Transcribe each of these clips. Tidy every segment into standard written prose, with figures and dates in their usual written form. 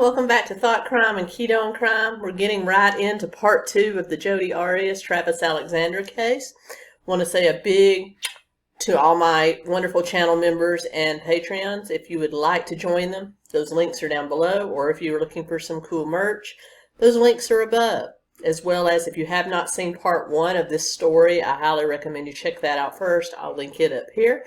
welcome back to Thought Crime and Ketone Crime. We're getting right into part 2 of the Jodi Arias, Travis Alexander case. Want to say a big to all my wonderful channel members and Patreons. If you would like to join them, those links are down below, or if you're looking for some cool merch, those links are above. As well as if you have not seen part 1 of this story, I highly recommend you check that out first. I'll link it up here.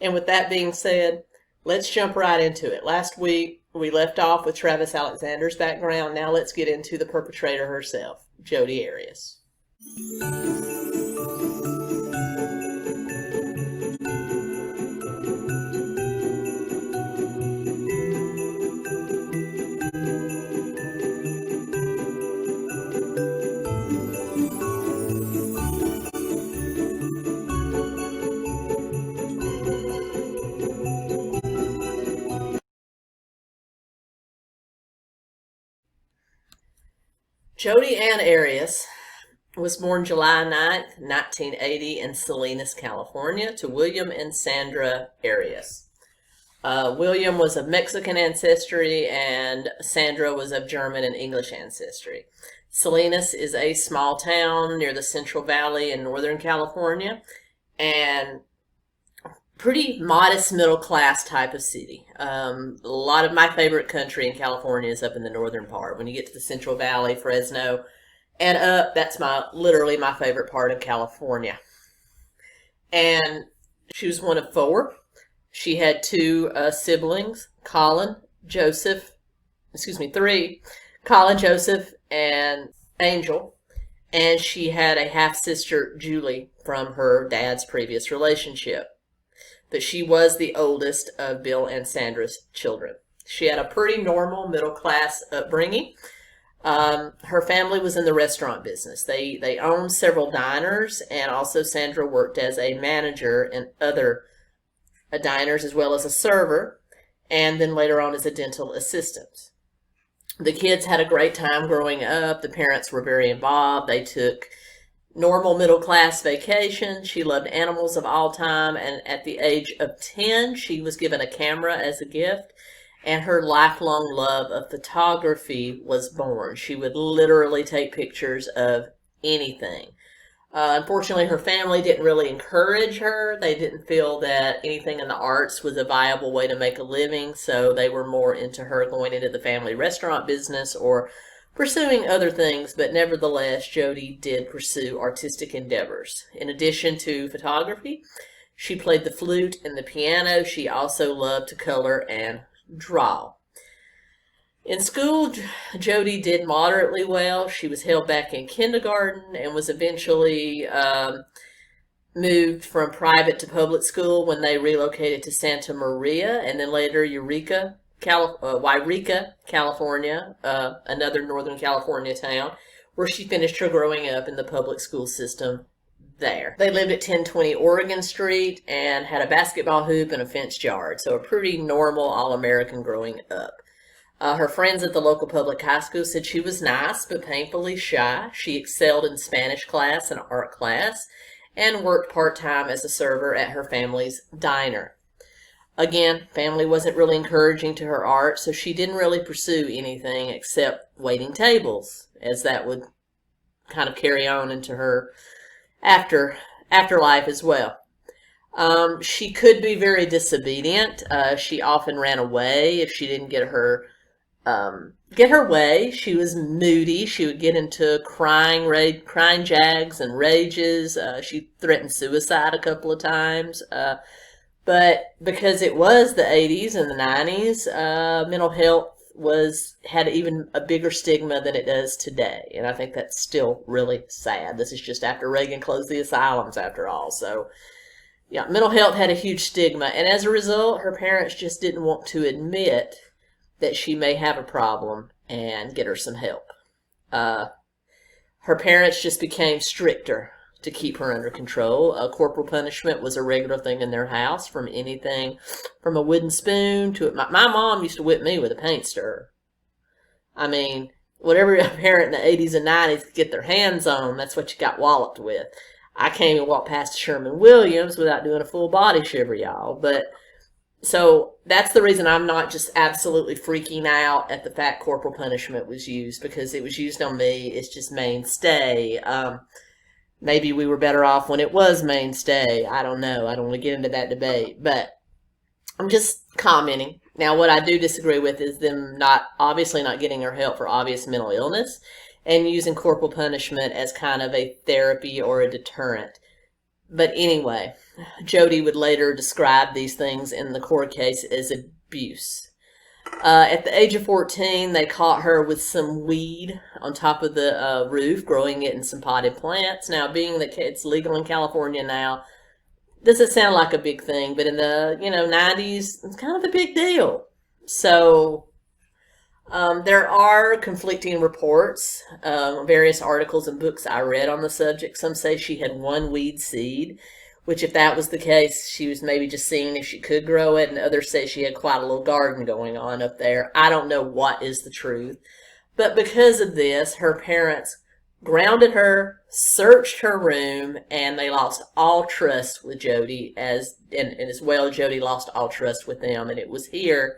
And with that being said, let's jump right into it. Last week, we left off with Travis Alexander's background. Now let's get into the perpetrator herself, Jodi Arias. Jodi Ann Arias was born July 9th, 1980 in Salinas, California, to William and Sandra Arias. William was of Mexican ancestry and Sandra was of German and English ancestry. Salinas is a small town near the Central Valley in Northern California and pretty modest middle class type of city. A lot of my favorite country in California is up in the northern part. When you get to the Central Valley, Fresno, and up, that's literally my favorite part of California. And she was one of 4. She had 2 siblings, 3, Colin, Joseph, and Angel. And she had a half-sister, Julie, from her dad's previous relationship. But she was the oldest of Bill and Sandra's children. She had a pretty normal middle-class upbringing. Her family was in the restaurant business. They owned several diners, and also Sandra worked as a manager in other diners as well as a server, and then later on as a dental assistant. The kids had a great time growing up. The parents were very involved. They took normal middle-class vacation. She loved animals of all time, and at the age of 10, she was given a camera as a gift, and her lifelong love of photography was born. She would literally take pictures of anything. Unfortunately, her family didn't really encourage her. They didn't feel that anything in the arts was a viable way to make a living, so they were more into her going into the family restaurant business or pursuing other things, but nevertheless, Jodi did pursue artistic endeavors. In addition to photography, she played the flute and the piano. She also loved to color and draw. In school, Jodi did moderately well. She was held back in kindergarten and was eventually moved from private to public school when they relocated to Santa Maria and then later Yreka, California, another Northern California town, where she finished her growing up in the public school system there. They lived at 1020 Oregon Street and had a basketball hoop and a fenced yard, so a pretty normal all-American growing up. Her friends at the local public high school said she was nice but painfully shy. She excelled in Spanish class and art class and worked part-time as a server at her family's diner. Again, family wasn't really encouraging to her art, so she didn't really pursue anything except waiting tables, as that would kind of carry on into her afterlife as well. She could be very disobedient. She often ran away if she didn't get her way. She was moody. She would get into crying jags and rages. She threatened suicide a couple of times. But because it was the 80s and the 90s, mental health had even a bigger stigma than it does today. And I think that's still really sad. This is just after Reagan closed the asylums, after all. So, yeah, mental health had a huge stigma. And as a result, her parents just didn't want to admit that she may have a problem and get her some help. Her parents just became stricter to keep her under control. Corporal punishment was a regular thing in their house, from anything from a wooden spoon to my mom used to whip me with a paint stirrer. I mean, whatever a parent in the 80s and 90s could get their hands on, that's what you got walloped with. I can't even walk past Sherman Williams without doing a full body shiver, y'all. But So that's the reason I'm not just absolutely freaking out at the fact corporal punishment was used, because it was used on me. It's just mainstay. Maybe we were better off when it was mainstay. I don't know. I don't want to get into that debate, but I'm just commenting. Now, what I do disagree with is them obviously not getting her help for obvious mental illness and using corporal punishment as kind of a therapy or a deterrent. But anyway, Jodi would later describe these things in the court case as abuse. At the age of 14, they caught her with some weed on top of the roof, growing it in some potted plants. Now, being that it's legal in California now, doesn't sound like a big thing, but in the 90s, it's kind of a big deal. So there are conflicting reports, various articles and books I read on the subject. Some say she had one weed seed, which if that was the case, she was maybe just seeing if she could grow it, and others say she had quite a little garden going on up there. I don't know what is the truth. But because of this, her parents grounded her, searched her room, and they lost all trust with Jodi, and as well Jodi lost all trust with them. And it was here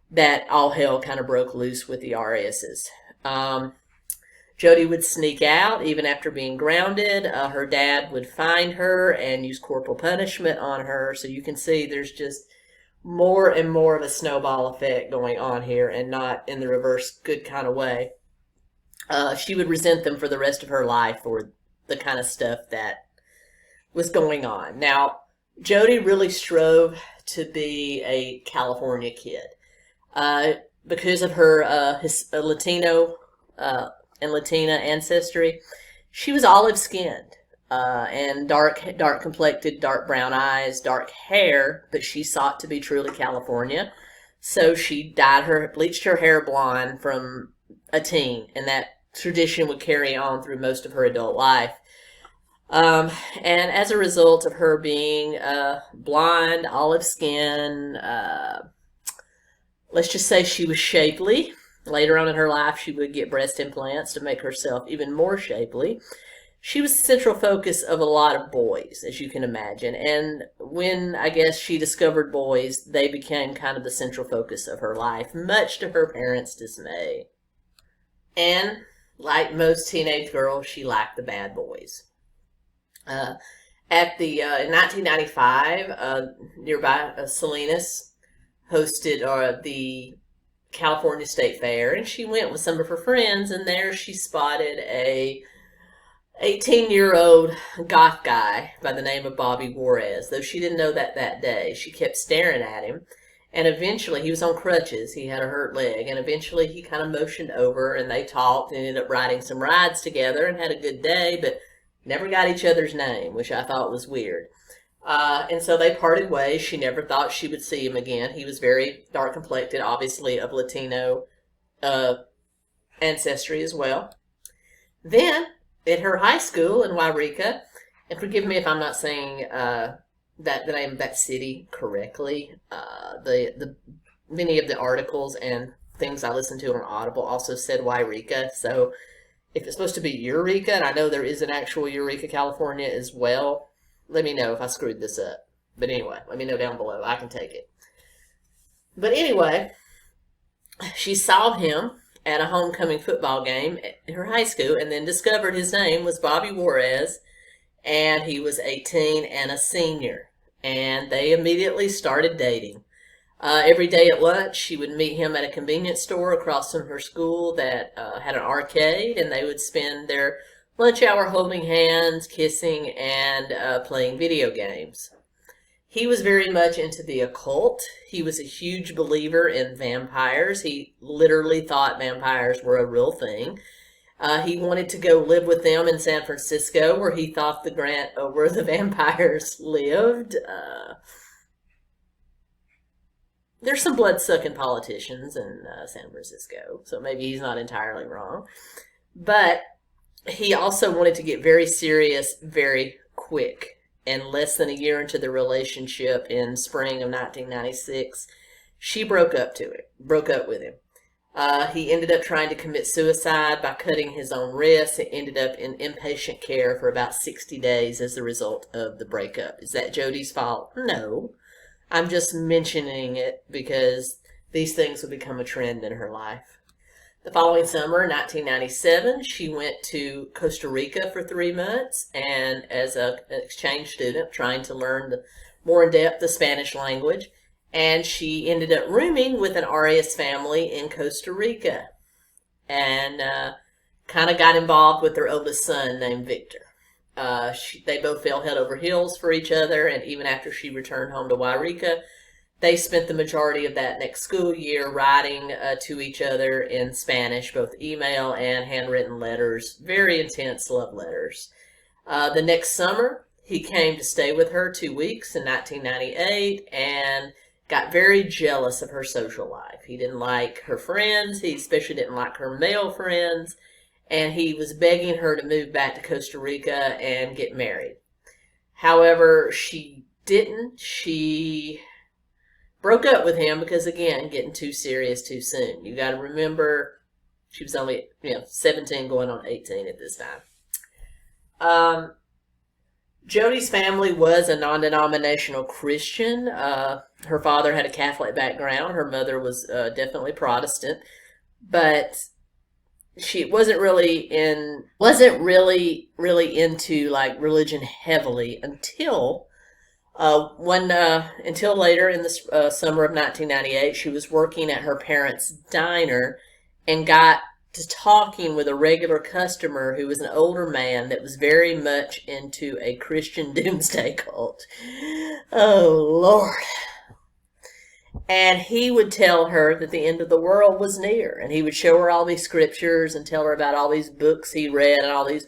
that all hell kind of broke loose with the Ariases. Jodi would sneak out even after being grounded. Her dad would find her and use corporal punishment on her. So you can see there's just more and more of a snowball effect going on here, and not in the reverse good kind of way. She would resent them for the rest of her life for the kind of stuff that was going on. Now, Jodi really strove to be a California kid. Because of her Latino and Latina ancestry, she was olive-skinned and dark complected, dark brown eyes, dark hair, but she sought to be truly California. So she bleached her hair blonde from a teen, and that tradition would carry on through most of her adult life. And as a result of her being blonde, olive skin, let's just say she was shapely. Later on in her life, she would get breast implants to make herself even more shapely. She was the central focus of a lot of boys, as you can imagine. And when, I guess, she discovered boys, they became kind of the central focus of her life, much to her parents' dismay. And like most teenage girls, she liked the bad boys. In 1995, nearby Salinas hosted the California State Fair, and she went with some of her friends, and there she spotted a 18-year-old goth guy by the name of Bobby Juarez. Though she didn't know that day, she kept staring at him, and eventually, he was on crutches, he had a hurt leg, and eventually he kind of motioned over, and they talked and ended up riding some rides together and had a good day, but never got each other's name, which I thought was weird. And so they parted ways. She never thought she would see him again. He was very dark complected, obviously of Latino ancestry as well. Then, at her high school in Wairika, and forgive me if I'm not saying the name of that city correctly. Many of the articles and things I listened to on Audible also said Wairika. So if it's supposed to be Eureka, and I know there is an actual Eureka, California as well, let me know if I screwed this up. But anyway, let me know down below. I can take it. But anyway, she saw him at a homecoming football game at her high school, and then discovered his name was Bobby Juarez, and he was 18 and a senior. And they immediately started dating. Every day at lunch, she would meet him at a convenience store across from her school that had an arcade, and they would spend their lunch hour holding hands, kissing, and playing video games. He was very much into the occult. He was a huge believer in vampires. He literally thought vampires were a real thing. He wanted to go live with them in San Francisco, where he thought where the vampires lived. There's some blood-sucking politicians in San Francisco, so maybe he's not entirely wrong. But he also wanted to get very serious very quick. And less than a year into the relationship, in spring of 1996, she broke up with him. He ended up trying to commit suicide by cutting his own wrists. It ended up in inpatient care for about 60 days as a result of the breakup. Is that Jodi's fault? No. I'm just mentioning it because these things would become a trend in her life. The following summer, 1997, she went to Costa Rica for 3 months and as an exchange student trying to learn more in depth the Spanish language. And she ended up rooming with an Arias family in Costa Rica and kind of got involved with their oldest son named Victor. They both fell head over heels for each other, and even after she returned home to Wairika, they spent the majority of that next school year writing to each other in Spanish, both email and handwritten letters, very intense love letters. The next summer, he came to stay with her 2 weeks in 1998 and got very jealous of her social life. He didn't like her friends. He especially didn't like her male friends. And he was begging her to move back to Costa Rica and get married. However, she didn't. She broke up with him because, again, getting too serious too soon. You got to remember, she was only 17 going on 18 at this time. Jodi's family was a non-denominational Christian. Her father had a Catholic background. Her mother was definitely Protestant, but she wasn't really into like religion heavily until later in the summer of 1998. She was working at her parents' diner and got to talking with a regular customer who was an older man that was very much into a Christian doomsday cult. Oh, Lord. And he would tell her that the end of the world was near. And he would show her all these scriptures and tell her about all these books he read and all these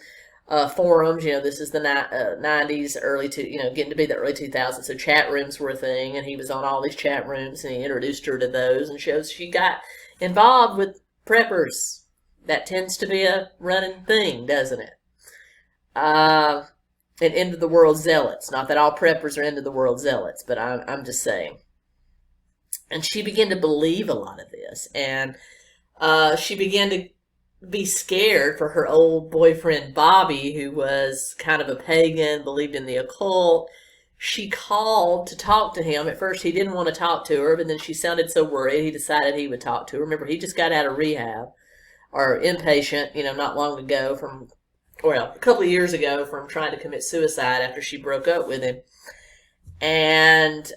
forums. This is the 90s, getting to be the early 2000s. So chat rooms were a thing. And he was on all these chat rooms and he introduced her to those. And she got involved with preppers. That tends to be a running thing, doesn't it? And end of the world zealots. Not that all preppers are end of the world zealots, but I'm just saying. And she began to believe a lot of this. And she began to be scared for her old boyfriend, Bobby, who was kind of a pagan, believed in the occult. She called to talk to him. At first, he didn't want to talk to her, but then she sounded so worried, he decided he would talk to her. Remember, he just got out of rehab, or inpatient, not long ago a couple of years ago from trying to commit suicide after she broke up with him. And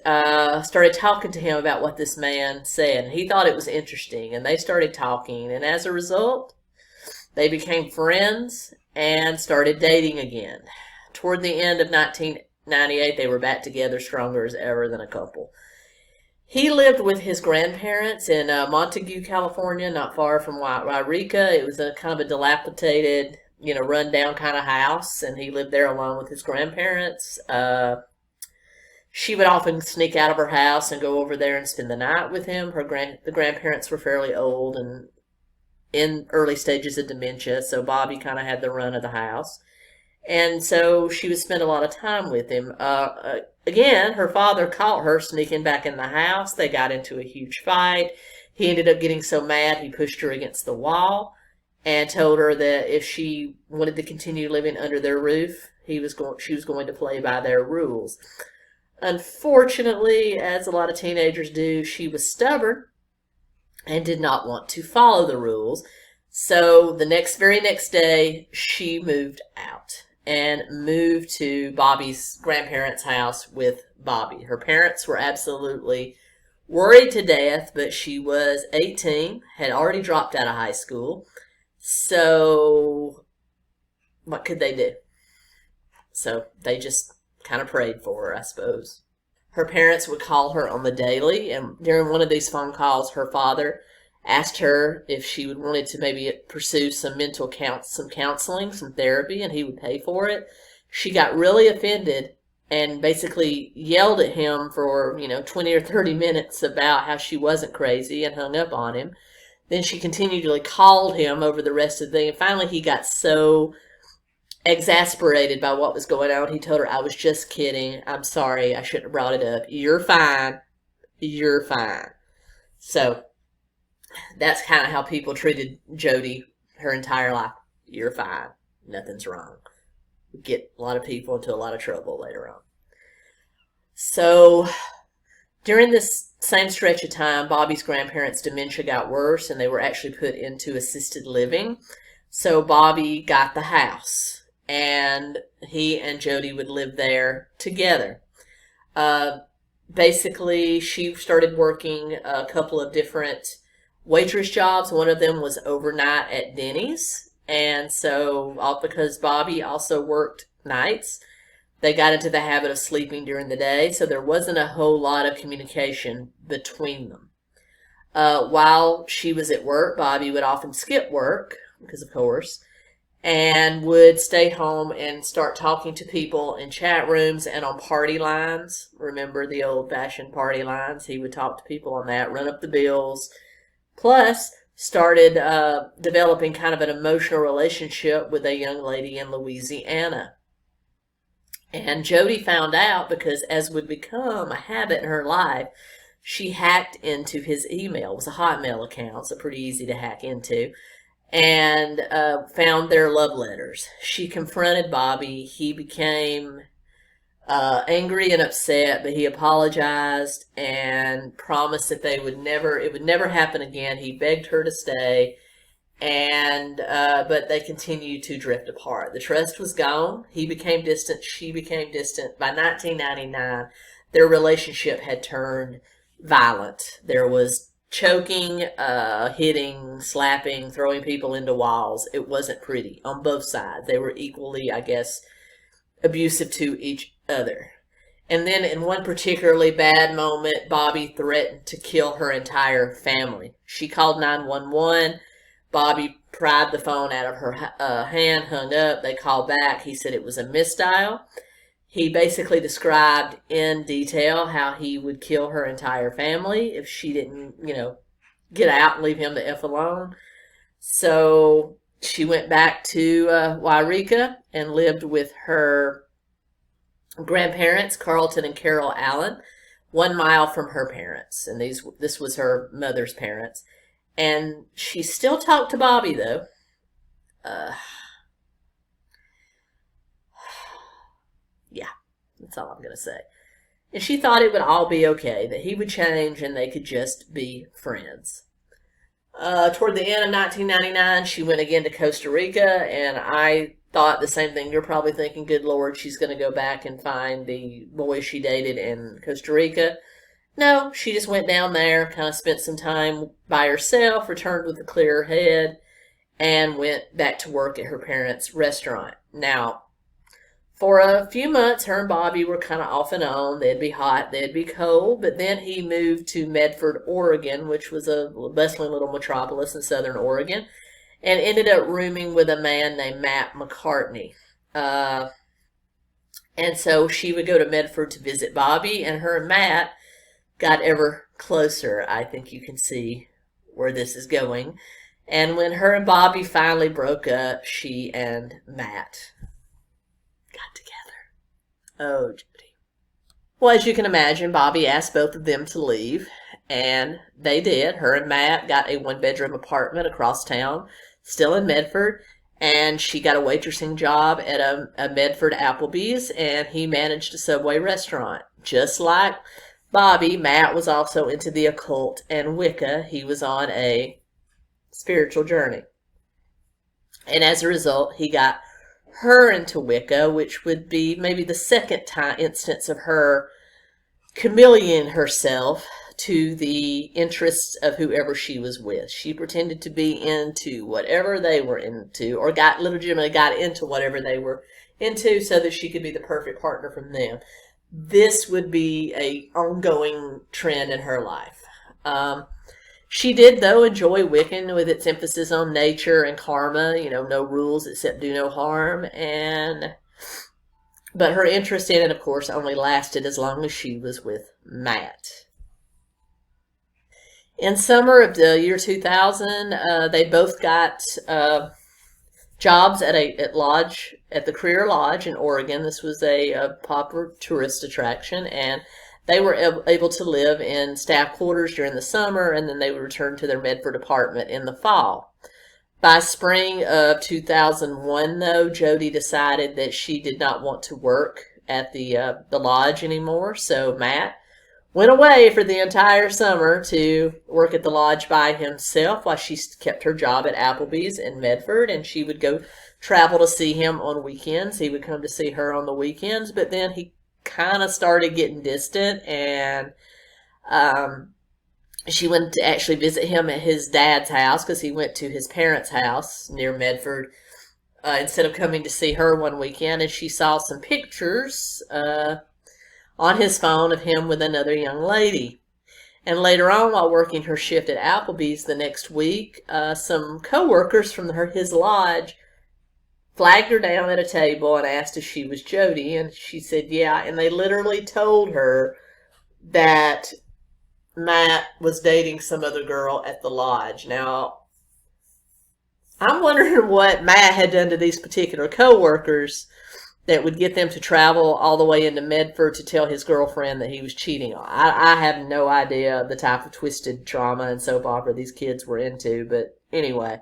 started talking to him about what this man said. And he thought it was interesting, and they started talking. And as a result, they became friends and started dating again. Toward the end of 1998, they were back together, stronger as ever than a couple. He lived with his grandparents in Montague, California, not far from Wairika. It was a kind of a dilapidated, run-down kind of house, and he lived there alone with his grandparents. She would often sneak out of her house and go over there and spend the night with him. The grandparents were fairly old and in early stages of dementia, so Bobby kind of had the run of the house. And so she would spend a lot of time with him. Again, her father caught her sneaking back in the house. They got into a huge fight. He ended up getting so mad he pushed her against the wall and told her that if she wanted to continue living under their roof, she was going to play by their rules. Unfortunately, as a lot of teenagers do, she was stubborn and did not want to follow the rules. So the very next day, she moved out and moved to Bobby's grandparents' house with Bobby. Her parents were absolutely worried to death, but she was 18, had already dropped out of high school. So what could they do? So they just kind of prayed for her, I suppose. Her parents would call her on the daily, and during one of these phone calls, her father asked her if she would wanted to maybe pursue some counseling, some therapy, and he would pay for it. She got really offended and basically yelled at him for 20 or 30 minutes about how she wasn't crazy and hung up on him. Then she continually called him over the rest of the day, and finally he got so exasperated by what was going on, he told her, "I was just kidding. I'm sorry. I shouldn't have brought it up. You're fine. You're fine." So that's kind of how people treated Jodi her entire life. You're fine. Nothing's wrong. We get a lot of people into a lot of trouble later on. So During this same stretch of time, Bobby's grandparents' dementia got worse and they were actually put into assisted living. So Bobby got the house and he and Jodi would live there together. Uh, Basically, she started working a couple of different waitress jobs. One of them was overnight at Denny's. And so, all because Bobby also worked nights, they got into the habit of sleeping during the day. So, there wasn't a whole lot of communication between them. While she was at work, Bobby would often skip work, because of course, and would stay home and start talking to people in chat rooms and on party lines. Remember the old-fashioned party lines? He would talk to people on that, run up the bills. Plus, started developing kind of an emotional relationship with a young lady in Louisiana. And Jodi found out because, as would become a habit in her life, she hacked into his email. It was a Hotmail account, so pretty easy to hack into, and found their love letters. She confronted Bobby. He became angry and upset, but he apologized and promised that it would never happen again. He begged her to stay, and but they continued to drift apart. The trust was gone. He became distant. She became distant. By 1999, their relationship had turned violent. There was choking, hitting, slapping, throwing people into walls. It wasn't pretty on both sides. They were equally, I guess, abusive to each other. And then in one particularly bad moment, Bobby threatened to kill her entire family. She called 911. Bobby pried the phone out of her hand, hung up. They called back. He said it was a misdial. He basically described in detail how he would kill her entire family if she didn't, get out and leave him the F alone. So she went back to Wairika and lived with her grandparents, Carlton and Carol Allen, 1 mile from her parents. And this was her mother's parents. And she still talked to Bobby, though. Yeah, that's all I'm going to say. And she thought it would all be okay, that he would change and they could just be friends. Toward the end of 1999, she went again to Costa Rica, and I thought the same thing. You're probably thinking, good Lord, she's going to go back and find the boy she dated in Costa Rica. No, she just went down there, kind of spent some time by herself, returned with a clearer head, and went back to work at her parents' restaurant. Now, for a few months, her and Bobby were kind of off and on. They'd be hot, they'd be cold, but then he moved to Medford, Oregon, which was a bustling little metropolis in southern Oregon, and ended up rooming with a man named Matt McCartney. And so she would go to Medford to visit Bobby, and her and Matt got ever closer. I think you can see where this is going. And when her and Bobby finally broke up, she and Matt got together. Oh, Jodi. Well, as you can imagine, Bobby asked both of them to leave, and they did. Her and Matt got a 1-bedroom apartment across town, still in Medford, and she got a waitressing job at a Medford Applebee's, and he managed a Subway restaurant. Just like Bobby, Matt was also into the occult and Wicca. He was on a spiritual journey. And as a result, he got her into Wicca, which would be maybe the second instance of her chameleoning herself to the interests of whoever she was with. She pretended to be into whatever they were into, or legitimately got into whatever they were into so that she could be the perfect partner from them. This would be an ongoing trend in her life. She did, though, enjoy Wiccan with its emphasis on nature and karma, no rules except do no harm. But her interest in it, of course, only lasted as long as she was with Matt. In summer of the year 2000, they both got jobs at the Career Lodge in Oregon. This was a popular tourist attraction, and they were able to live in staff quarters during the summer, and then they would return to their Medford apartment in the fall. By spring of 2001, though, Jodi decided that she did not want to work at the lodge anymore, so Matt went away for the entire summer to work at the lodge by himself while she kept her job at Applebee's in Medford, and she would go travel to see him on weekends. He would come to see her on the weekends, but then he kind of started getting distant, and she went to actually visit him at his dad's house because he went to his parents' house near Medford instead of coming to see her one weekend, and she saw some pictures on his phone of him with another young lady. And later on, while working her shift at Applebee's the next week, some co-workers from his lodge flagged her down at a table and asked if she was Jodi, and she said yeah, and they literally told her that Matt was dating some other girl at the lodge. Now, I'm wondering what Matt had done to these particular co-workers that would get them to travel all the way into Medford to tell his girlfriend that he was cheating on. I have no idea the type of twisted trauma and soap opera these kids were into, but anyway.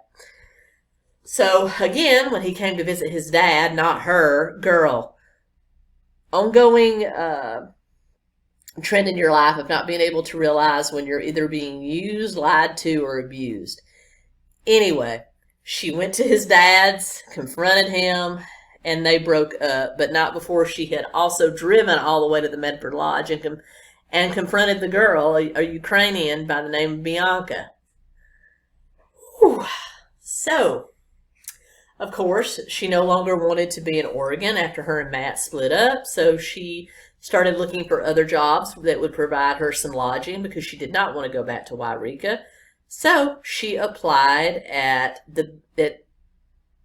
So, again, when he came to visit his dad, not her, girl, ongoing trend in your life of not being able to realize when you're either being used, lied to, or abused. Anyway, she went to his dad's, confronted him, and they broke up, but not before she had also driven all the way to the Medford Lodge and confronted the girl, a Ukrainian by the name of Bianca. Whew. So, of course, she no longer wanted to be in Oregon after her and Matt split up, so she started looking for other jobs that would provide her some lodging because she did not want to go back to Wairika. So she applied at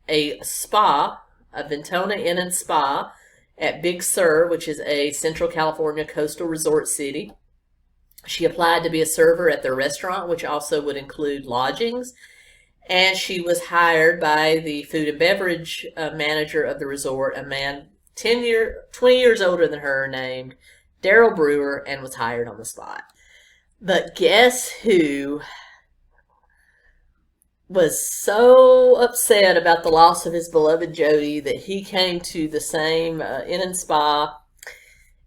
a spa, a Ventona Inn and Spa at Big Sur, which is a Central California coastal resort city. She applied to be a server at their restaurant, which also would include lodgings. And she was hired by the food and beverage manager of the resort, a man 20 years older than her, named Daryl Brewer, and was hired on the spot. But guess who was so upset about the loss of his beloved Jodi that he came to the same inn and spa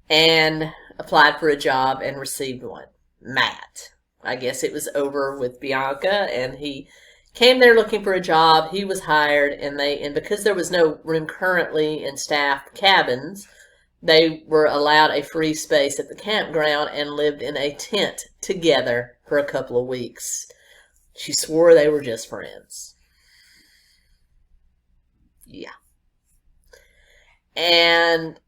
and applied for a job and received one? Matt. I guess it was over with Bianca, and he came there looking for a job. He was hired, and because there was no room currently in staff cabins, they were allowed a free space at the campground and lived in a tent together for a couple of weeks. She swore they were just friends. Yeah. And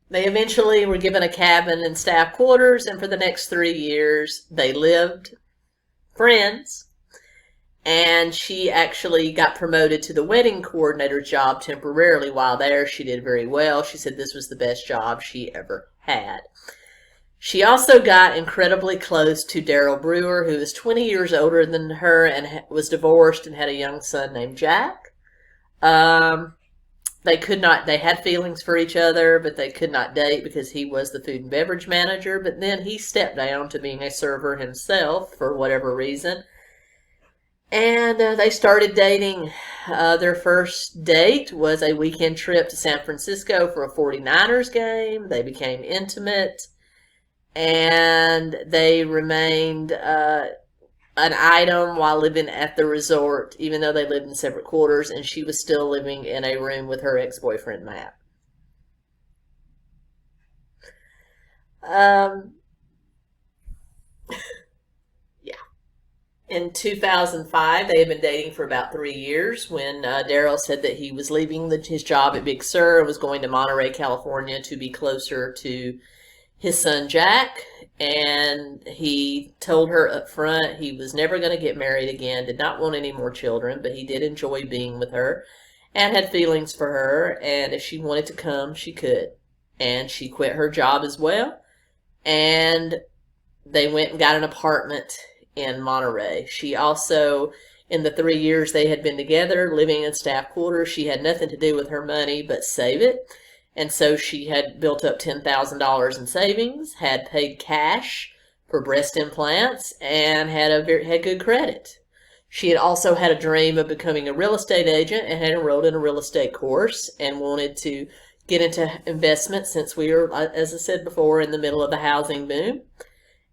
they eventually were given a cabin and staff quarters, and for the next 3 years, they lived friends, and she actually got promoted to the wedding coordinator job temporarily while there. She did very well. She said this was the best job she ever had. She also got incredibly close to Daryl Brewer, who is 20 years older than her and was divorced and had a young son named Jack. They had feelings for each other, but they could not date because he was the food and beverage manager. But then he stepped down to being a server himself for whatever reason. And they started dating. Their first date was a weekend trip to San Francisco for a 49ers game. They became intimate, and they remained an item while living at the resort, even though they lived in separate quarters, and she was still living in a room with her ex-boyfriend, Matt. Yeah. In 2005, they had been dating for about 3 years when Daryl said that he was leaving his job at Big Sur and was going to Monterey, California to be closer to his son Jack, and he told her up front he was never going to get married again, did not want any more children, but he did enjoy being with her and had feelings for her, and if she wanted to come, she could. And she quit her job as well, and they went and got an apartment in Monterey. She also, in the 3 years they had been together, living in staff quarters, she had nothing to do with her money but save it. And so she had built up $10,000 in savings, had paid cash for breast implants, and had good credit. She had also had a dream of becoming a real estate agent and had enrolled in a real estate course and wanted to get into investment since we were, as I said before, in the middle of the housing boom.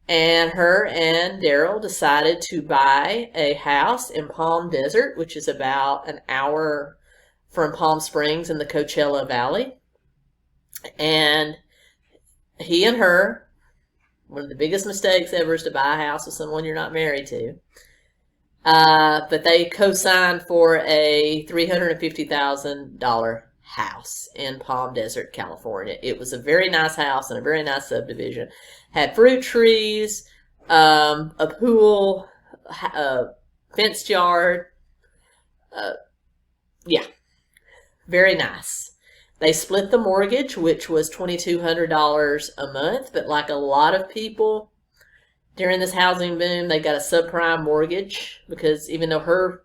And her and Daryl decided to buy a house in Palm Desert, which is about an hour from Palm Springs in the Coachella Valley. And he and her, one of the biggest mistakes ever is to buy a house with someone you're not married to. But they co-signed for a $350,000 house in Palm Desert, California. It was a very nice house and a very nice subdivision. Had fruit trees, a pool, a fenced yard. Yeah, very nice. They split the mortgage, which was $2,200 a month. But like a lot of people during this housing boom, they got a subprime mortgage because even though her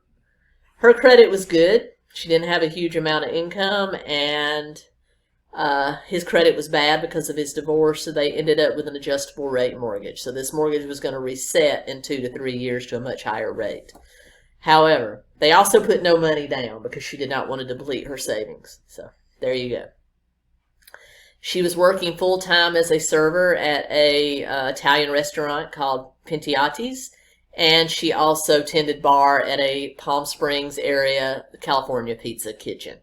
credit was good, she didn't have a huge amount of income, and his credit was bad because of his divorce, so they ended up with an adjustable rate mortgage. So this mortgage was going to reset in 2 to 3 years to a much higher rate. However, they also put no money down because she did not want to deplete her savings. So there you go. She was working full-time as a server at a Italian restaurant called Pintiati's, and she also tended bar at a Palm Springs area California pizza kitchen.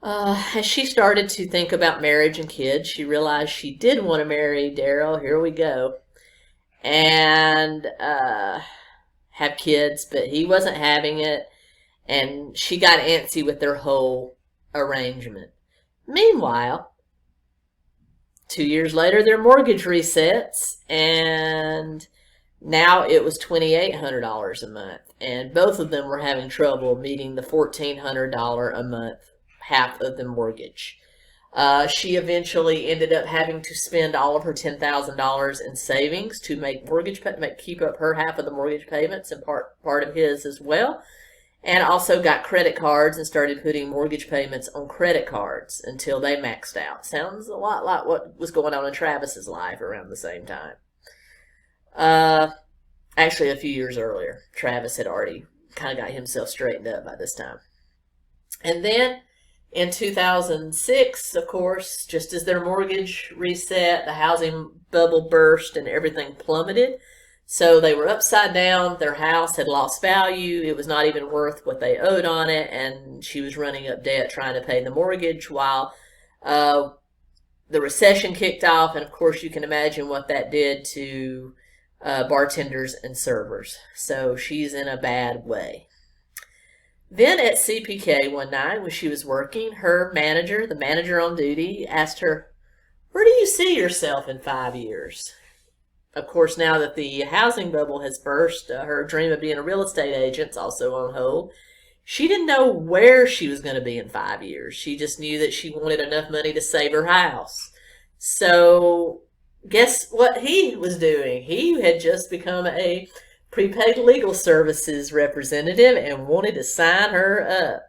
As she started to think about marriage and kids, she realized she did want to marry Daryl. Here we go. And have kids, but he wasn't having it, and she got antsy with their whole arrangement. Meanwhile, 2 years later, their mortgage resets, and now it was $2,800 a month, and both of them were having trouble meeting the $1,400 a month half of the mortgage. She eventually ended up having to spend all of her $10,000 in savings to keep up her half of the mortgage payments and part of his as well. And also got credit cards and started putting mortgage payments on credit cards until they maxed out. Sounds a lot like what was going on in Travis's life around the same time. Actually, a few years earlier, Travis had already kind of got himself straightened up by this time. And then in 2006, of course, just as their mortgage reset, the housing bubble burst and everything plummeted. So they were upside down. Their house had lost value. It was not even worth what they owed on it. And she was running up debt trying to pay the mortgage while the recession kicked off. And of course, you can imagine what that did to bartenders and servers. So she's in a bad way. Then at CPK one night when she was working, her manager, the manager on duty, asked her, "Where do you see yourself in 5 years?" Of course, now that the housing bubble has burst, her dream of being a real estate agent is also on hold. She didn't know where she was going to be in 5 years. She just knew that she wanted enough money to save her house. So guess what he was doing? He had just become a prepaid legal services representative and wanted to sign her up.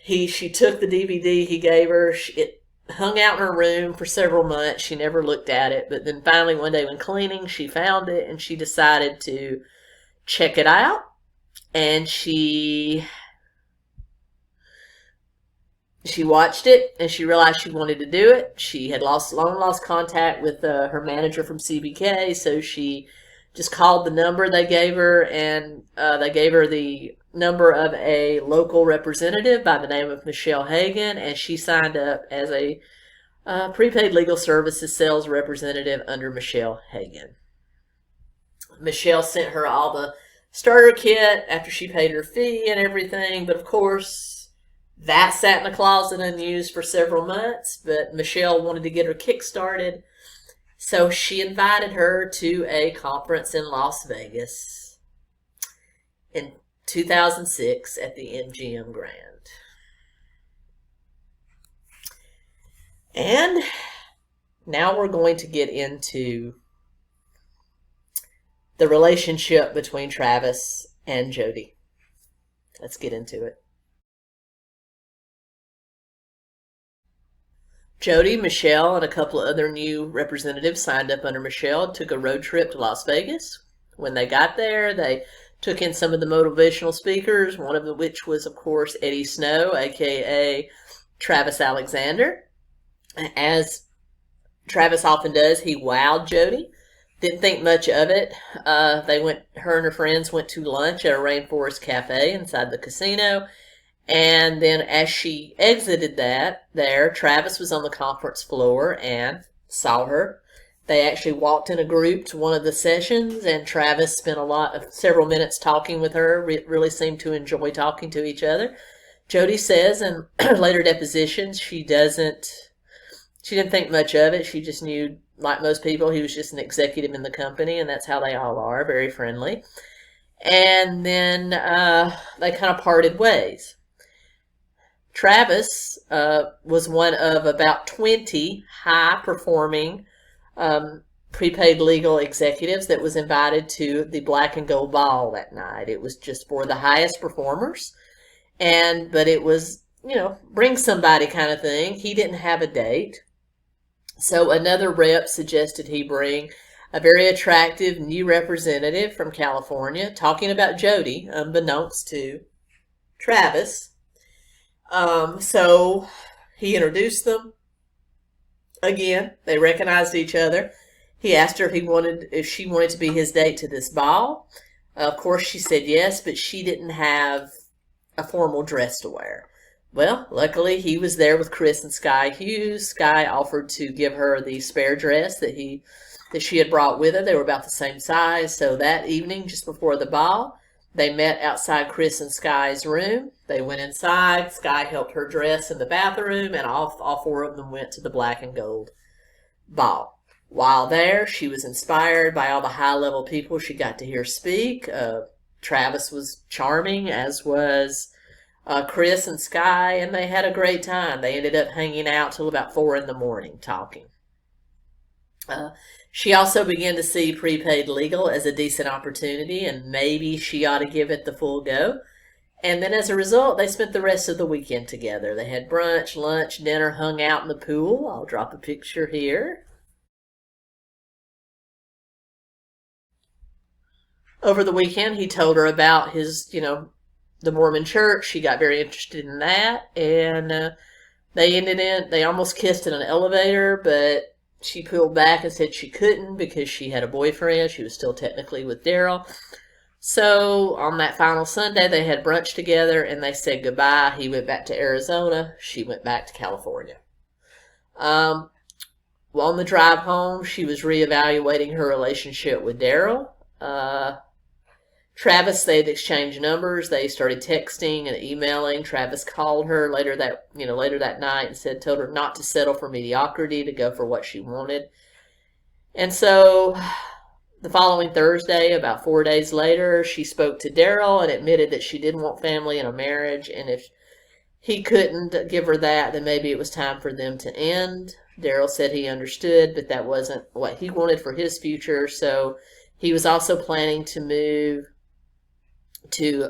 She took the DVD he gave her. It hung out in her room for several months. She never looked at it, but then finally one day when cleaning, she found it and she decided to check it out. And she watched it and she realized she wanted to do it. She had long lost contact with her manager from CBK, so she just called the number they gave her, and they gave her the number of a local representative by the name of Michelle Hagan, and she signed up as a prepaid legal services sales representative under Michelle Hagan. Michelle sent her all the starter kit after she paid her fee and everything, but of course that sat in the closet unused for several months. But Michelle wanted to get her kick started, so she invited her to a conference in Las Vegas in 2006 at the MGM Grand. And now we're going to get into the relationship between Travis and Jodi. Let's get into it. Jodi, Michelle, and a couple of other new representatives signed up under Michelle, took a road trip to Las Vegas. When they got there, they took in some of the motivational speakers, one of which was, of course, Eddie Snow, a.k.a. Travis Alexander. As Travis often does, he wowed Jodi. Didn't think much of it. Her and her friends went to lunch at a Rainforest Cafe inside the casino. And then as she exited Travis was on the conference floor and saw her. They actually walked in a group to one of the sessions, and Travis spent several minutes talking with her, really seemed to enjoy talking to each other. Jodi says in later depositions she didn't think much of it. She just knew, like most people, he was just an executive in the company, and that's how they all are, very friendly. And then they kind of parted ways. Travis was one of about 20 high-performing prepaid legal executives that was invited to the Black and Gold Ball that night. It was just for the highest performers, but it was, bring somebody kind of thing. He didn't have a date. So another rep suggested he bring a very attractive new representative from California, talking about Jodi, unbeknownst to Travis. So he introduced them. Again, they recognized each other. He asked her if she wanted to be his date to this ball. Of course, she said yes, but she didn't have a formal dress to wear. Well, luckily, he was there with Chris and Sky Hughes. Sky offered to give her the spare dress that she had brought with her. They were about the same size. So that evening, just before the ball, they met outside Chris and Sky's room. They went inside. Sky helped her dress in the bathroom, and all four of them went to the Black and Gold Ball. While there, she was inspired by all the high-level people she got to hear speak. Travis was charming, as was Chris and Sky, and they had a great time. They ended up hanging out till about 4 in the morning talking. She also began to see prepaid legal as a decent opportunity, and maybe she ought to give it the full go. And then as a result, they spent the rest of the weekend together. They had brunch, lunch, dinner, hung out in the pool. I'll drop a picture here. Over the weekend, he told her about his, the Mormon church. She got very interested in that, and they almost kissed in an elevator, but she pulled back and said she couldn't because she had a boyfriend. She was still technically with Daryl. So on that final Sunday, they had brunch together, and they said goodbye. He went back to Arizona. She went back to California. Well, on the drive home, she was reevaluating her relationship with Daryl. Travis, they'd exchanged numbers. They started texting and emailing. Travis called her later that night and told her not to settle for mediocrity, to go for what she wanted. And so the following Thursday, about 4 days later, she spoke to Daryl and admitted that she didn't want family and a marriage, and if he couldn't give her that, then maybe it was time for them to end. Daryl said he understood, but that wasn't what he wanted for his future, so he was also planning to move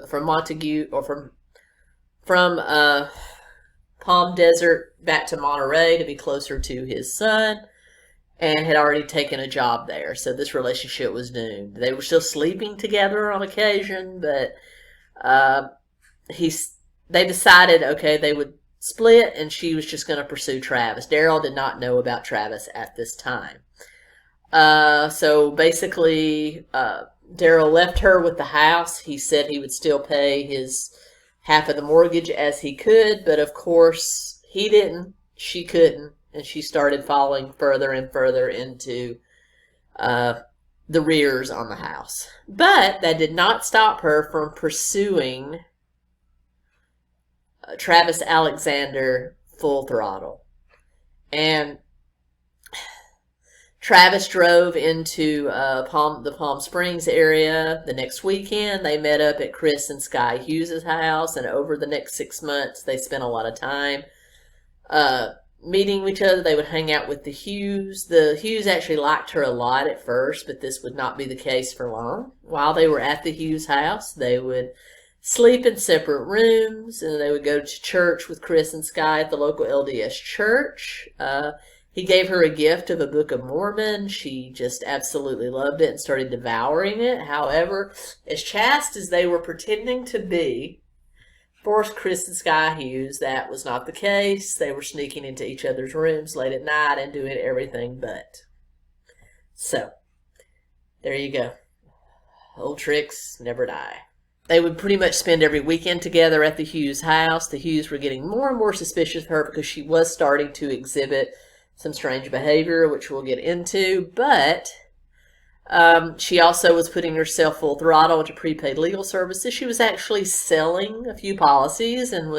from Montague, or from Palm Desert back to Monterey to be closer to his son, and had already taken a job there. So this relationship was doomed. They were still sleeping together on occasion, but they decided, okay, they would split, and she was just going to pursue Travis. Daryl did not know about Travis at this time. So basically, Daryl left her with the house. He said he would still pay his half of the mortgage as he could, but of course he didn't. She couldn't, and she started falling further and further into the rears on the house. But that did not stop her from pursuing Travis Alexander full throttle. And Travis drove into the Palm Springs area the next weekend. They met up at Chris and Sky Hughes' house, and over the next 6 months, they spent a lot of time meeting each other. They would hang out with the Hughes. The Hughes actually liked her a lot at first, but this would not be the case for long. While they were at the Hughes house, they would sleep in separate rooms, and they would go to church with Chris and Sky at the local LDS church. He gave her a gift of a Book of Mormon. She just absolutely loved it and started devouring it. However, as chaste as they were pretending to be, For Chris and Sky Hughes, that was not the case. They were sneaking into each other's rooms late at night and doing everything but. So, there you go. Old tricks never die. They would pretty much spend every weekend together at the Hughes house. The Hughes were getting more and more suspicious of her because she was starting to exhibit some strange behavior, which we'll get into. But she also was putting herself full throttle into prepaid legal services. She was actually selling a few policies and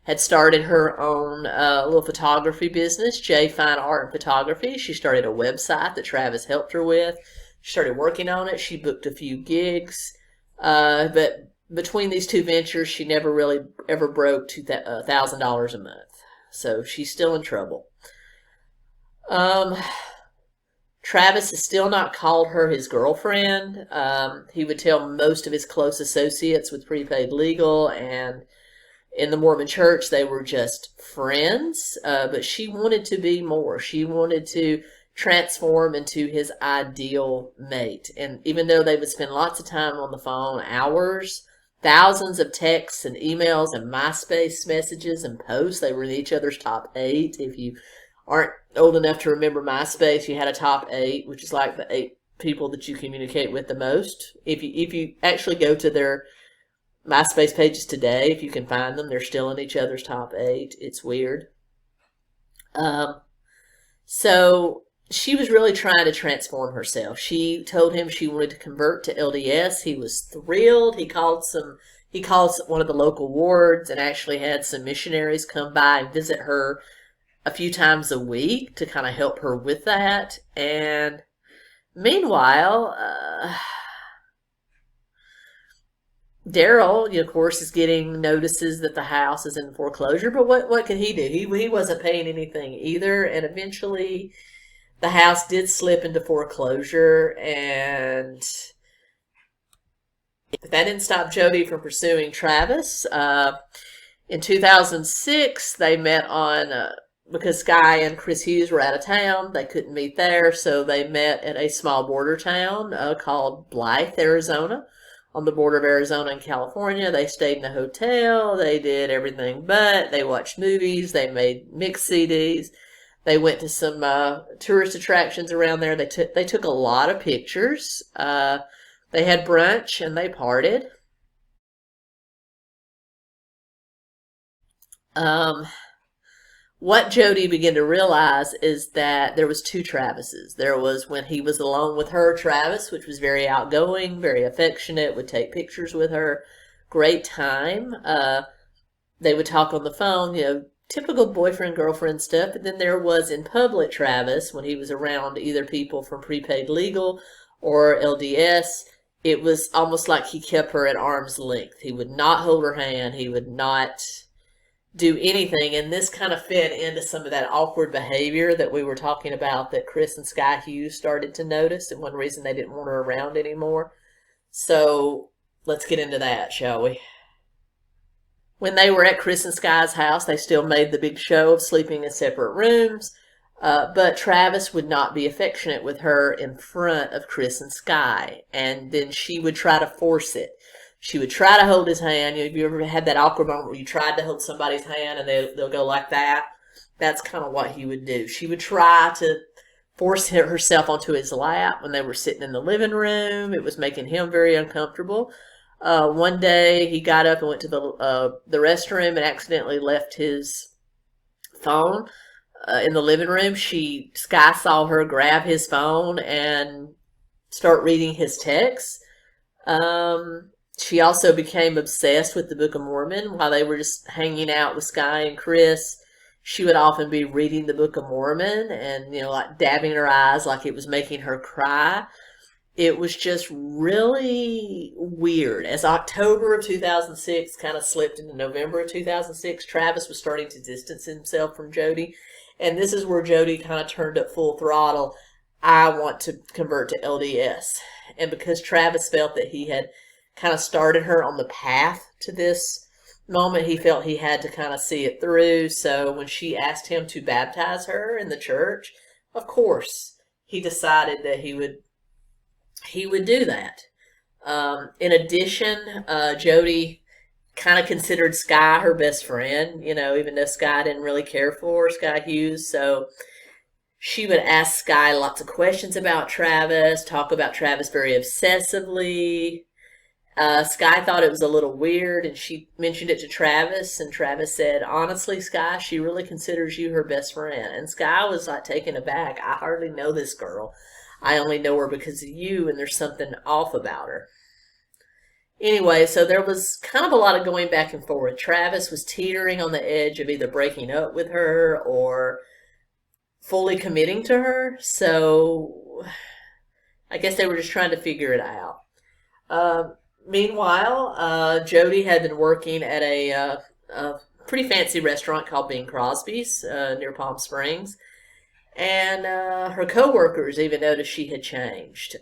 had started her own little photography business, J Fine Art and Photography. She started a website that Travis helped her with. She started working on it. She booked a few gigs. But between these two ventures, she never really ever broke $1,000 a month. So she's still in trouble. Travis has still not called her his girlfriend. He would tell most of his close associates with prepaid legal and in the Mormon church they were just friends, but she wanted to be more. She wanted to transform into his ideal mate. And even though they would spend lots of time on the phone, hours, thousands of texts and emails and MySpace messages and posts, they were in each other's top 8. If you aren't old enough to remember MySpace, you had a top 8, which is like the 8 people that you communicate with the most. If you actually go to their MySpace pages today, if you can find them, they're still in each other's top 8. It's weird. So she was really trying to transform herself. She told him she wanted to convert to LDS. He was thrilled. He called one of the local wards and actually had some missionaries come by and visit her a few times a week to kind of help her with that. And meanwhile, Daryl, of course, is getting notices that the house is in foreclosure, but what could he do? He wasn't paying anything either, and eventually the house did slip into foreclosure, and that didn't stop Jodi from pursuing Travis. In 2006, they met because Sky and Chris Hughes were out of town. They couldn't meet there, so they met at a small border town called Blythe, Arizona, on the border of Arizona and California. They stayed in a hotel. They did everything but. They watched movies. They made mix CDs. They went to some tourist attractions around there. They took a lot of pictures. They had brunch and they partied. What Jodi began to realize is that there was 2 Travises. There was when he was alone with her, Travis, which was very outgoing, very affectionate, would take pictures with her, great time. They would talk on the phone, typical boyfriend-girlfriend stuff. But then there was in public Travis, when he was around either people from prepaid legal or LDS, it was almost like he kept her at arm's length. He would not hold her hand. He would not do anything, and this kind of fed into some of that awkward behavior that we were talking about that Chris and Sky Hughes started to notice, and one reason they didn't want her around anymore. So let's get into that, shall we? When they were at Chris and Sky's house, they still made the big show of sleeping in separate rooms, but Travis would not be affectionate with her in front of Chris and Sky, and then she would try to force it. She would try to hold his hand. Have you ever had that awkward moment where you tried to hold somebody's hand and they'll go like that? That's kind of what he would do. She would try to force herself onto his lap when they were sitting in the living room. It was making him very uncomfortable. One day he got up and went to the restroom and accidentally left his phone in the living room. Sky saw her grab his phone and start reading his texts. She also became obsessed with the Book of Mormon. While they were just hanging out with Sky and Chris, she would often be reading the Book of Mormon and, like dabbing her eyes like it was making her cry. It was just really weird. As October of 2006 kind of slipped into November of 2006, Travis was starting to distance himself from Jodi. And this is where Jodi kind of turned up full throttle. I want to convert to LDS. And because Travis felt that he had kind of started her on the path to this moment, he felt he had to kind of see it through. So when she asked him to baptize her in the church, of course, he decided that he would do that. In addition, Jodi kind of considered Sky her best friend, you know, even though Sky didn't really care for Sky Hughes. So she would ask Sky lots of questions about Travis, talk about Travis very obsessively. Sky thought it was a little weird, and she mentioned it to Travis, and Travis said, honestly, Sky, she really considers you her best friend. And Sky was like taken aback. I hardly know this girl. I only know her because of you, and there's something off about her. Anyway, so there was kind of a lot of going back and forth. Travis was teetering on the edge of either breaking up with her or fully committing to her. So I guess they were just trying to figure it out. Meanwhile, Jodi had been working at a pretty fancy restaurant called Bing Crosby's near Palm Springs. And her coworkers even noticed she had changed.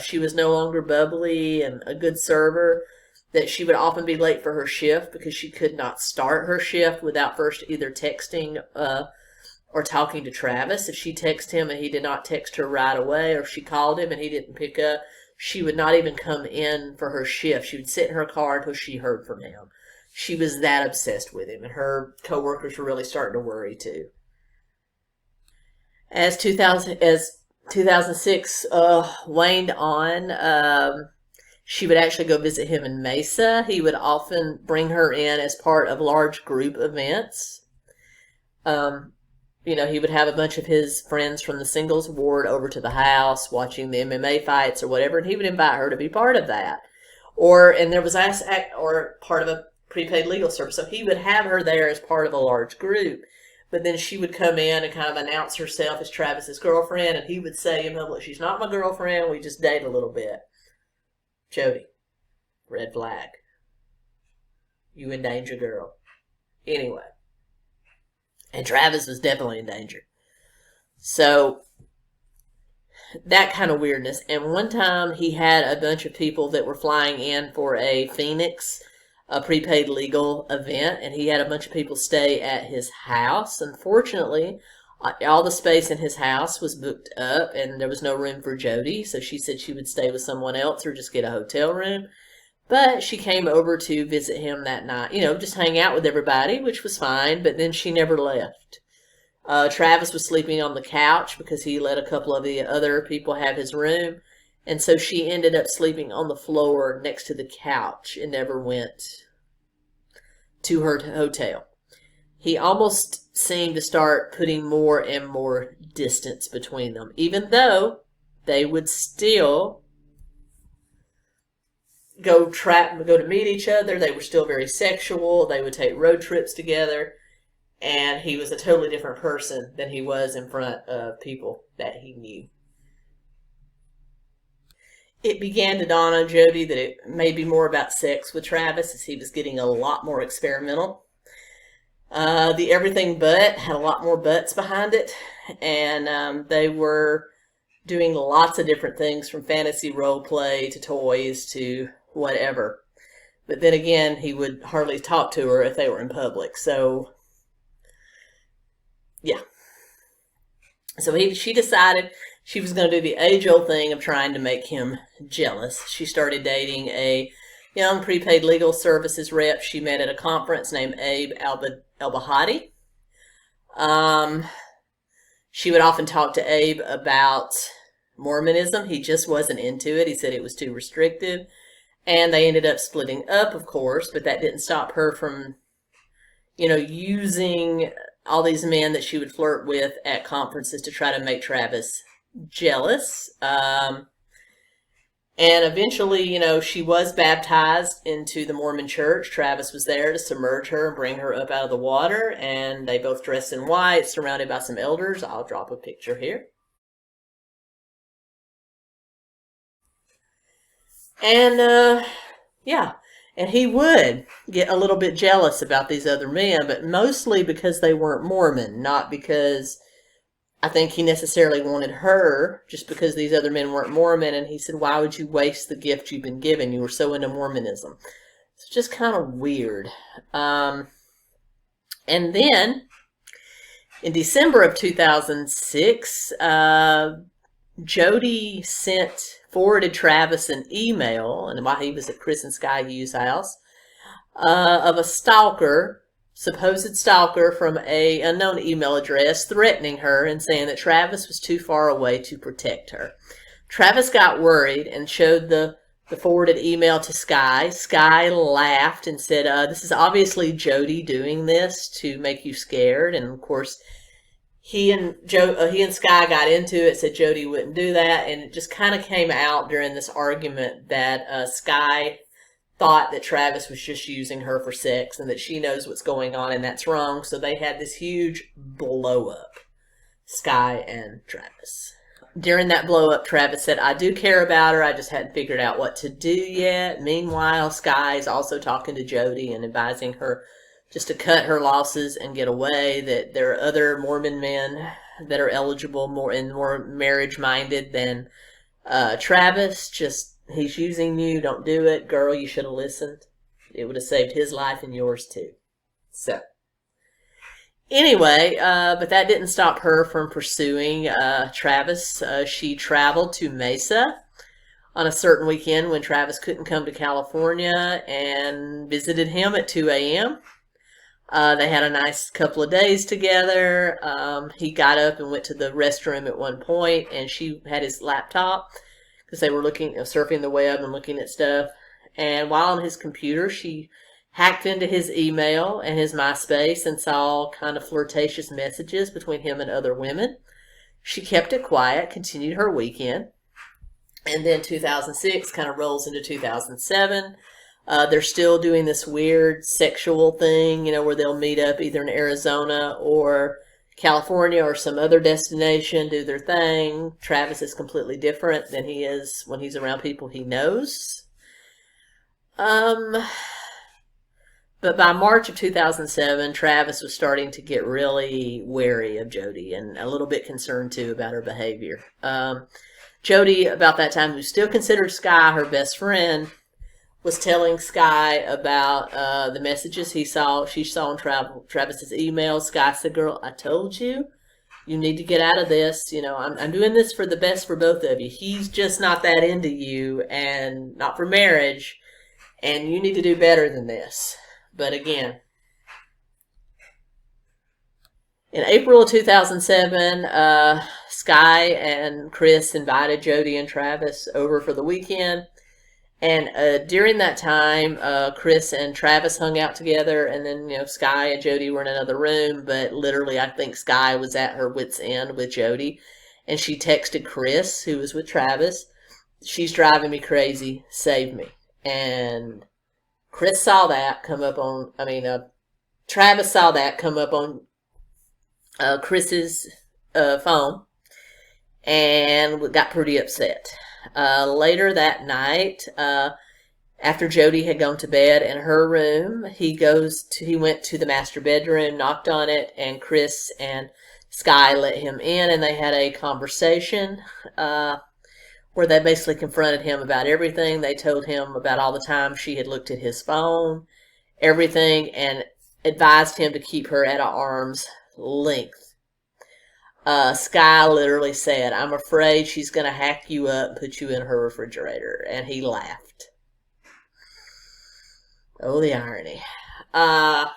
She was no longer bubbly and a good server, that she would often be late for her shift because she could not start her shift without first either texting or talking to Travis. If she texted him and he did not text her right away, or if she called him and he didn't pick up, she would not even come in for her shift. She would sit in her car until she heard from him. She was that obsessed with him, and her coworkers were really starting to worry too. As 2006 waned on, she would actually go visit him in Mesa. He would often bring her in as part of large group events. You know, he would have a bunch of his friends from the singles ward over to the house watching the MMA fights or whatever, and he would invite her to be part of that. And there was or part of a prepaid legal service. So he would have her there as part of a large group. But then she would come in and kind of announce herself as Travis's girlfriend, and he would say in public, she's not my girlfriend, we just date a little bit. Jodi, red flag. You in danger, girl. Anyway. And Travis was definitely in danger. So, that kind of weirdness. And one time he had a bunch of people that were flying in for a Phoenix, a prepaid legal event, and he had a bunch of people stay at his house. Unfortunately, all the space in his house was booked up, and there was no room for Jodi, so she said she would stay with someone else or just get a hotel room. But she came over to visit him that night, you know, just hang out with everybody, which was fine, but then she never left. Travis was sleeping on the couch because he let a couple of the other people have his room, and so she ended up sleeping on the floor next to the couch and never went to her hotel. He almost seemed to start putting more and more distance between them, even though they would still go to meet each other. They were still very sexual. They would take road trips together, and he was a totally different person than he was in front of people that he knew. It began to dawn on Jodi that it may be more about sex with Travis, as he was getting a lot more experimental. The Everything But had a lot more butts behind it, and they were doing lots of different things, from fantasy role play to toys to whatever. But then again, he would hardly talk to her if they were in public. So, yeah. So she decided she was going to do the age-old thing of trying to make him jealous. She started dating a young prepaid legal services rep she met at a conference named Abe El-Bahati. She would often talk to Abe about Mormonism. He just wasn't into it. He said it was too restrictive. And they ended up splitting up, of course, but that didn't stop her from, you know, using all these men that she would flirt with at conferences to try to make Travis jealous. And eventually, you know, she was baptized into the Mormon church. Travis was there to submerge her and bring her up out of the water, and they both dressed in white, surrounded by some elders. I'll drop a picture here. And, yeah, and he would get a little bit jealous about these other men, but mostly because they weren't Mormon, not because I think he necessarily wanted her, just because these other men weren't Mormon. And he said, why would you waste the gift you've been given? You were so into Mormonism. It's just kind of weird. And then, in December of 2006, Jodi forwarded Travis an email, and while he was at Chris and Sky Hughes' house, of a stalker, supposed stalker from a unknown email address, threatening her and saying that Travis was too far away to protect her. Travis got worried and showed the forwarded email to Sky. Sky laughed and said, this is obviously Jodi doing this to make you scared. And of course, he and Sky got into it, said Jodi wouldn't do that. And it just kind of came out during this argument that Sky thought that Travis was just using her for sex and that she knows what's going on and that's wrong. So they had this huge blow up, Sky and Travis. During that blow up, Travis said, I do care about her. I just hadn't figured out what to do yet. Meanwhile, Sky is also talking to Jodi and advising her just to cut her losses and get away, that there are other Mormon men that are eligible, more marriage minded than Travis. Just, he's using you. Don't do it. Girl, you should have listened. It would have saved his life and yours too. So anyway, but that didn't stop her from pursuing Travis. She traveled to Mesa on a certain weekend when Travis couldn't come to California and visited him at 2 a.m. They had a nice couple of days together. He got up and went to the restroom at one point, and she had his laptop because they were surfing the web and looking at stuff. And while on his computer, she hacked into his email and his MySpace and saw kind of flirtatious messages between him and other women. She kept it quiet, continued her weekend. And then 2006 kind of rolls into 2007. They're still doing this weird sexual thing, where they'll meet up either in Arizona or California or some other destination, do their thing. Travis is completely different than he is when he's around people he knows. But by March of 2007, Travis was starting to get really wary of Jodi and a little bit concerned, too, about her behavior. Jodi, about that time, who still considered Sky her best friend, was telling Sky about the messages she saw in Travis's email. Sky said, girl, I told you, you need to get out of this. I'm doing this for the best for both of you. He's just not that into you and not for marriage, and you need to do better than this. But again, in April of 2007, Sky and Chris invited Jodi and Travis over for the weekend. And during that time, Chris and Travis hung out together. And then, Sky and Jodi were in another room. But literally, I think Sky was at her wit's end with Jodi. And she texted Chris, who was with Travis, she's driving me crazy. Save me. And Chris saw that come up on, Travis saw that come up on Chris's phone and got pretty upset. Later that night, after Jodi had gone to bed in her room, he went to the master bedroom, knocked on it, and Chris and Sky let him in, and they had a conversation where they basically confronted him about everything. They told him about all the time she had looked at his phone, everything, and advised him to keep her at arm's length. Sky literally said, I'm afraid she's going to hack you up and put you in her refrigerator. And he laughed. Oh, the irony. But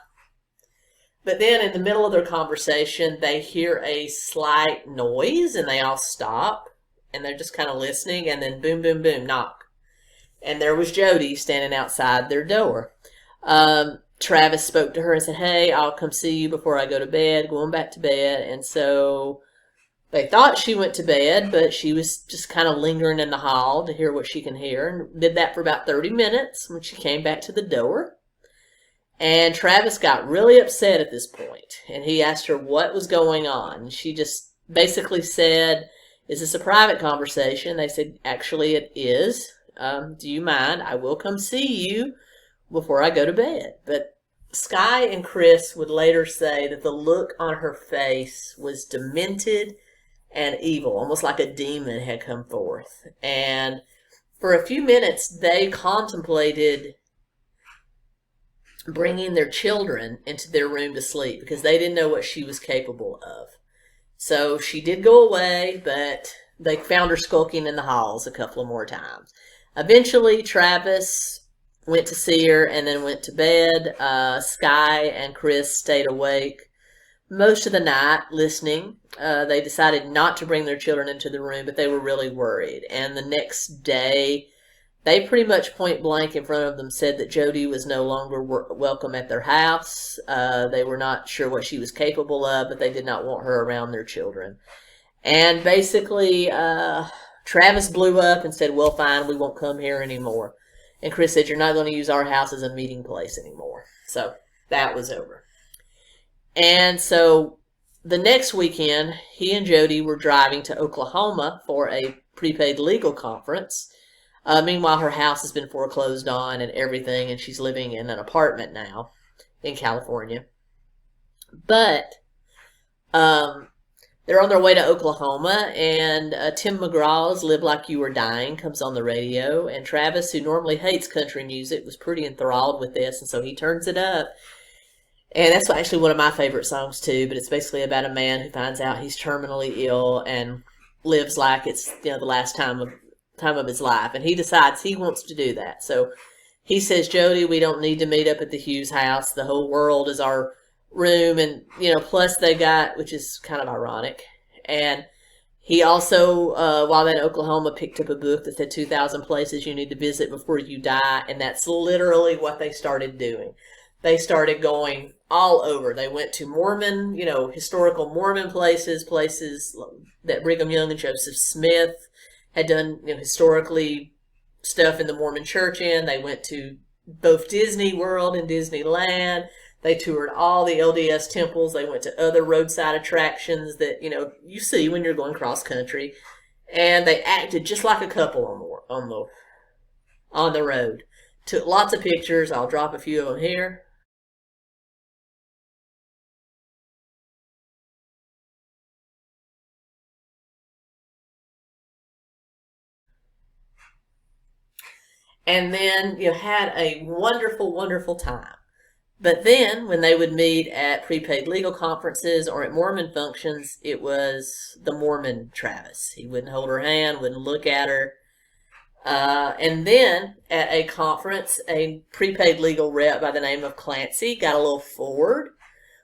then in the middle of their conversation, they hear a slight noise and they all stop. And they're just kind of listening, and then boom, boom, boom, knock. And there was Jodi standing outside their door. Travis spoke to her and said, hey, I'll come see you before I go to bed, going back to bed. And so they thought she went to bed, but she was just kind of lingering in the hall to hear what she can hear, and did that for about 30 minutes when she came back to the door. And Travis got really upset at this point, and he asked her what was going on. And she just basically said, is this a private conversation? They said, actually, it is. Do you mind? I will come see you before I go to bed. But Sky and Chris would later say that the look on her face was demented and evil, almost like a demon had come forth. And for a few minutes, they contemplated bringing their children into their room to sleep because they didn't know what she was capable of. So she did go away, but they found her skulking in the halls a couple of more times. Eventually, Travis went to see her and then went to bed. Sky and Chris stayed awake most of the night listening. They decided not to bring their children into the room, but they were really worried. And the next day, they pretty much point blank in front of them said that Jodi was no longer welcome at their house. They were not sure what she was capable of, but they did not want her around their children. And basically, Travis blew up and said, well, fine, we won't come here anymore. And Chris said, you're not going to use our house as a meeting place anymore. So that was over. And so the next weekend, he and Jodi were driving to Oklahoma for a prepaid legal conference. Meanwhile, her house has been foreclosed on and everything, and she's living in an apartment now in California. But they're on their way to Oklahoma, and Tim McGraw's Live Like You Were Dying comes on the radio, and Travis, who normally hates country music, was pretty enthralled with this, and so he turns it up. And that's actually one of my favorite songs, too, but it's basically about a man who finds out he's terminally ill and lives like it's, the last time of his life, and he decides he wants to do that. So he says, Jodi, we don't need to meet up at the Hughes house. The whole world is our room, and plus they got, which is kind of ironic. And he also, while in Oklahoma, picked up a book that said 2,000 places you need to visit before you die, and that's literally what they started doing. They started going all over. They went to Mormon, historical Mormon places that Brigham Young and Joseph Smith had done, historically stuff in the Mormon church in. They went to both Disney World and Disneyland. They toured all the LDS temples. They went to other roadside attractions that, you see when you're going cross country. And they acted just like a couple on the road. Took lots of pictures. I'll drop a few of them here. And then had a wonderful, wonderful time. But then when they would meet at prepaid legal conferences or at Mormon functions, it was the Mormon Travis. He wouldn't hold her hand, wouldn't look at her. And then at a conference, a prepaid legal rep by the name of Clancy got a little forward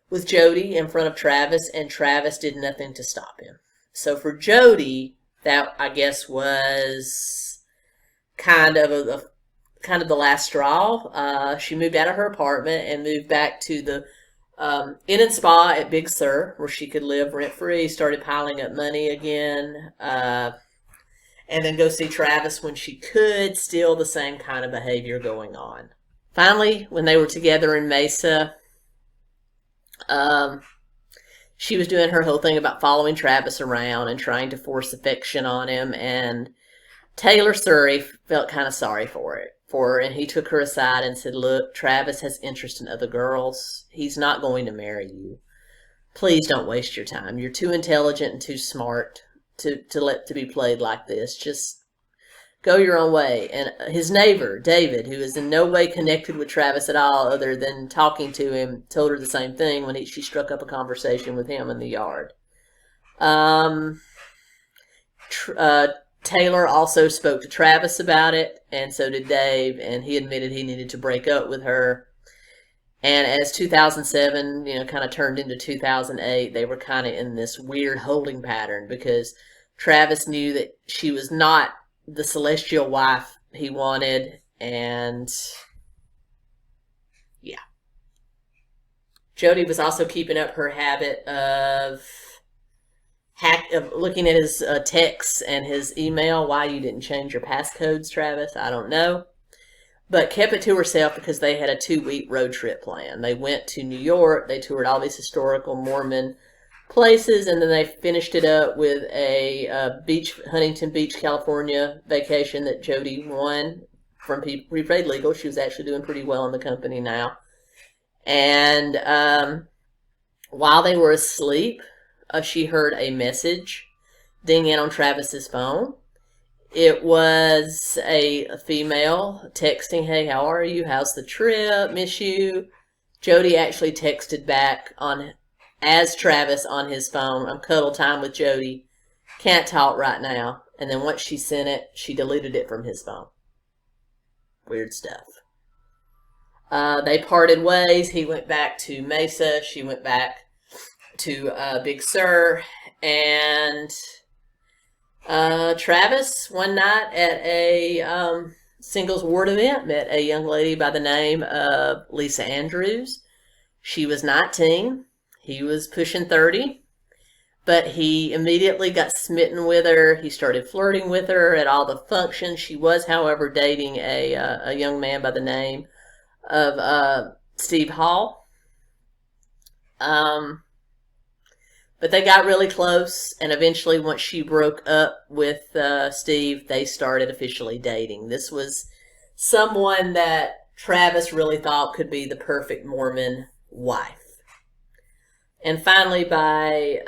with Jodi in front of Travis, and Travis did nothing to stop him. So for Jodi, that I guess was kind of the last straw. She moved out of her apartment and moved back to the Inn and Spa at Big Sur, where she could live rent-free, started piling up money again, and then go see Travis when she could. Still the same kind of behavior going on. Finally, when they were together in Mesa, she was doing her whole thing about following Travis around and trying to force affection on him, and Taylor Surrey felt kind of sorry for her, and he took her aside and said, look, Travis has interest in other girls. He's not going to marry you. Please don't waste your time. You're too intelligent and too smart to be played like this. Just go your own way. And his neighbor, David, who is in no way connected with Travis at all other than talking to him, told her the same thing when she struck up a conversation with him in the yard. Taylor also spoke to Travis about it, and so did Dave, and he admitted he needed to break up with her. And as 2007, kind of turned into 2008, they were kind of in this weird holding pattern because Travis knew that she was not the celestial wife he wanted, and yeah. Jodi was also keeping up her habit of looking at his texts and his email. Why you didn't change your passcodes, Travis, I don't know. But kept it to herself because they had a 2-week road trip plan. They went to New York. They toured all these historical Mormon places, and then they finished it up with a Huntington Beach, California vacation that Jodi won from Prepaid Legal. She was actually doing pretty well in the company now. And while they were asleep, she heard a message ding in on Travis's phone. It was a female texting, hey, how are you? How's the trip? Miss you. Jodi actually texted back as Travis on his phone, I'm cuddle time with Jodi. Can't talk right now. And then once she sent it, she deleted it from his phone. Weird stuff. They parted ways. He went back to Mesa. She went back to Big Sur. And Travis, one night at a singles ward event, met a young lady by the name of Lisa Andrews. She was 19. He was pushing 30. But he immediately got smitten with her. He started flirting with her at all the functions. She was, however, dating a young man by the name of Steve Hall. But they got really close, and eventually, once she broke up with Steve, they started officially dating. This was someone that Travis really thought could be the perfect Mormon wife. And finally, by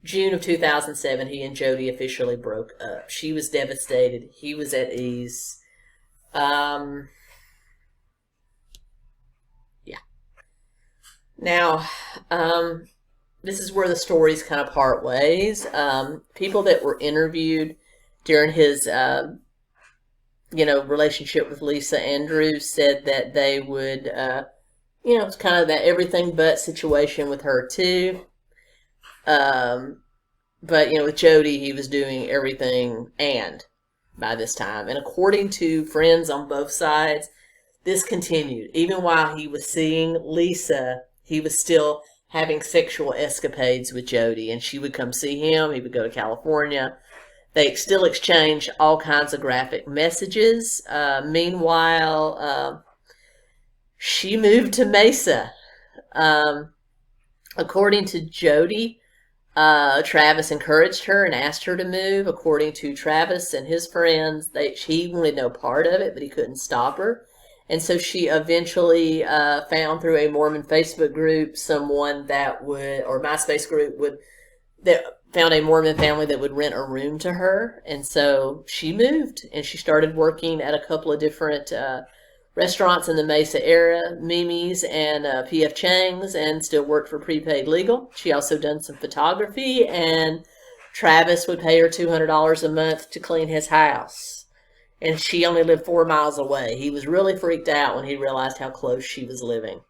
June of 2007, he and Jodi officially broke up. She was devastated. He was at ease. Yeah. Now, this is where the stories kind of part ways. People that were interviewed during his, relationship with Lisa Andrews said that they would, it's kind of that everything but situation with her too. But, with Jodi, he was doing everything by this time. And according to friends on both sides, this continued. Even while he was seeing Lisa, he was still having sexual escapades with Jodi. And she would come see him. He would go to California. They still exchanged all kinds of graphic messages. Meanwhile, she moved to Mesa. According to Jodi, Travis encouraged her and asked her to move. According to Travis and his friends, she wanted no part of it, but he couldn't stop her. And so she eventually found through a Mormon Facebook group someone that would, or MySpace group that found a Mormon family that would rent a room to her. And so she moved, and she started working at a couple of different restaurants in the Mesa area, Mimi's and P.F. Chang's, and still worked for Prepaid Legal. She also done some photography, and Travis would pay her $200 a month to clean his house. And she only lived 4 miles away. He was really freaked out when he realized how close she was living.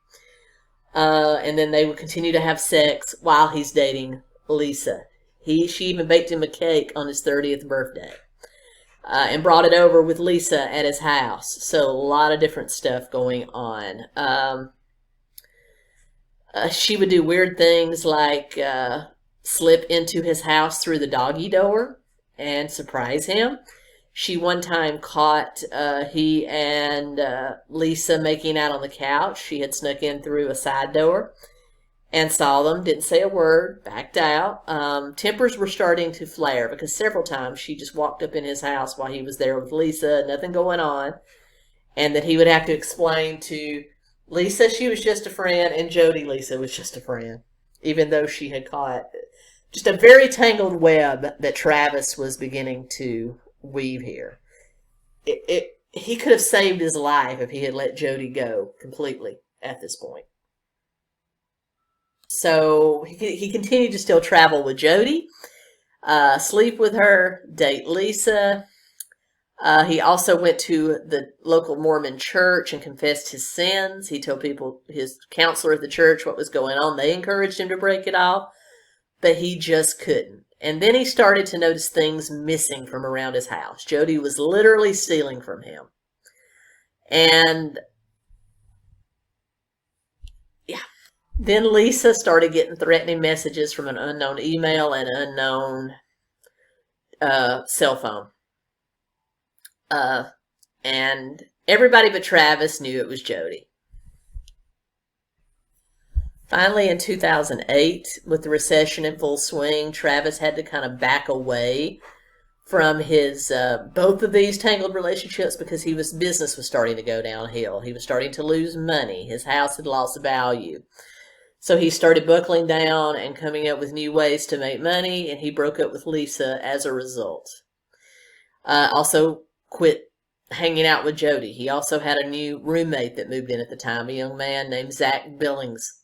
And then they would continue to have sex while he's dating Lisa. She even baked him a cake on his 30th birthday. And brought it over with Lisa at his house. So a lot of different stuff going on. She would do weird things like slip into his house through the doggy door and surprise him. She one time caught he and Lisa making out on the couch. She had snuck in through a side door and saw them, didn't say a word, backed out. Tempers were starting to flare because several times she just walked up in his house while he was there with Lisa, nothing going on, and that he would have to explain to Lisa she was just a friend, and Jodi Lisa was just a friend, even though she had caught just a very tangled web that Travis was beginning to weave here. He could have saved his life if he had let Jodi go completely at this point. So he continued to still travel with Jodi, sleep with her, date Lisa. He also went to the local Mormon church and confessed his sins. He told people, his counselor at the church, what was going on. They encouraged him to break it off, but he just couldn't. And then he started to notice things missing from around his house. Jodi was literally stealing from him. And yeah. Then Lisa started getting threatening messages from an unknown email and unknown cell phone. And everybody but Travis knew it was Jodi. Finally, in 2008, with the recession in full swing, Travis had to kind of back away from his both of these tangled relationships because business was starting to go downhill. He was starting to lose money. His house had lost value. So he started buckling down and coming up with new ways to make money, and he broke up with Lisa as a result. Also quit hanging out with Jodi. He also had a new roommate that moved in at the time, a young man named Zach Billings.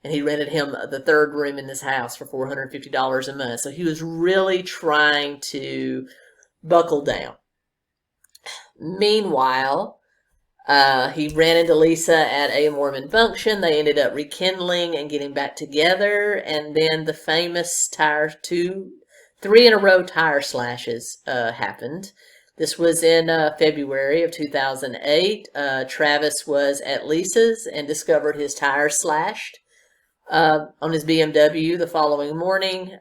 And he rented him the third room in his house for $450 a month. So he was really trying to buckle down. Meanwhile, He ran into Lisa at a Mormon function. They ended up rekindling and getting back together. And then the famous three in a row tire slashes happened. This was in February of 2008. Travis was at Lisa's and discovered his tires slashed on his BMW the following morning.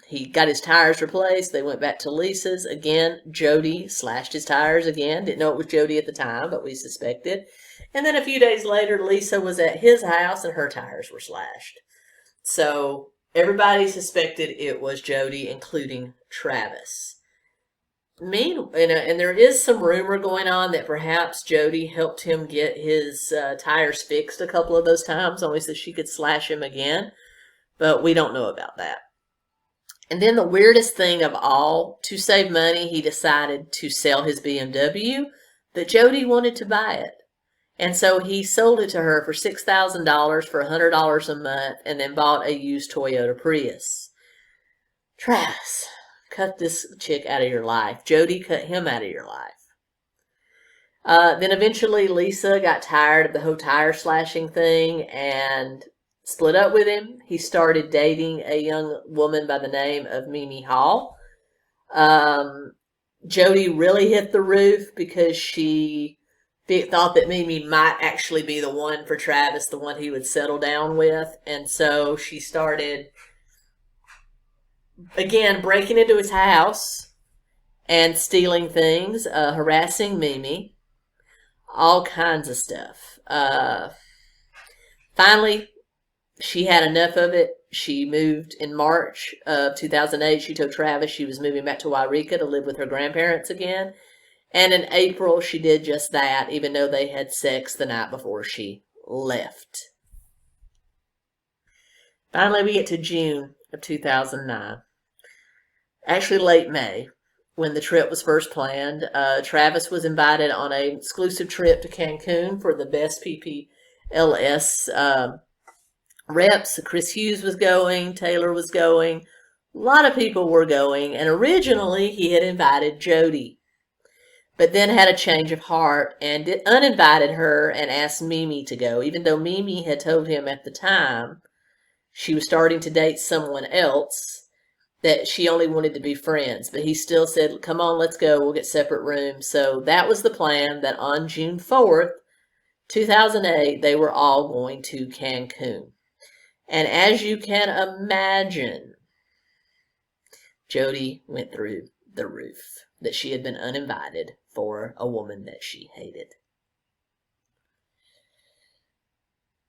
He got his tires replaced. They went back to Lisa's. Again, Jodi slashed his tires again. Didn't know it was Jodi at the time, but we suspected. And then a few days later, Lisa was at his house and her tires were slashed. So everybody suspected it was Jodi, including Travis. And there is some rumor going on that perhaps Jodi helped him get his tires fixed a couple of those times, only so she could slash him again. But we don't know about that. And then the weirdest thing of all, to save money, he decided to sell his BMW, but Jodi wanted to buy it. And so he sold it to her for $6,000 for $100 a month and then bought a used Toyota Prius. Travis, cut this chick out of your life. Jodi cut him out of your life. Then eventually Lisa got tired of the whole tire slashing thing and split up with him. He started dating a young woman by the name of Mimi Hall. Jodi really hit the roof because she thought that Mimi might actually be the one for Travis, the one he would settle down with. And so she started, again, breaking into his house and stealing things, harassing Mimi, all kinds of stuff. Finally, she had enough of it. She moved in March of 2008. She told Travis she was moving back to Wairika to live with her grandparents again. And in April, she did just that, even though they had sex the night before she left. Finally, we get to June of 2009. Actually, late May, when the trip was first planned. Travis was invited on an exclusive trip to Cancun for the best PPLS reps. Chris Hughes was going, Taylor was going, a lot of people were going, and originally he had invited Jodi, but then had a change of heart and uninvited her and asked Mimi to go, even though Mimi had told him at the time she was starting to date someone else, that she only wanted to be friends. But he still said, come on, let's go, we'll get separate rooms. So that was the plan, that on June 4th, 2008, they were all going to Cancun. And as you can imagine, Jodi went through the roof, that she had been uninvited for a woman that she hated.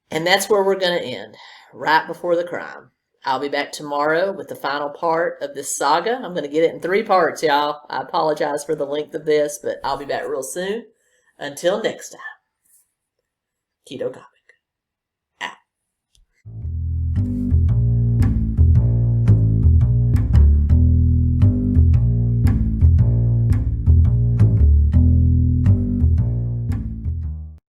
And that's where we're going to end, right before the crime. I'll be back tomorrow with the final part of this saga. I'm going to get it in 3 parts, y'all. I apologize for the length of this, but I'll be back real soon. Until next time, Keto Copy.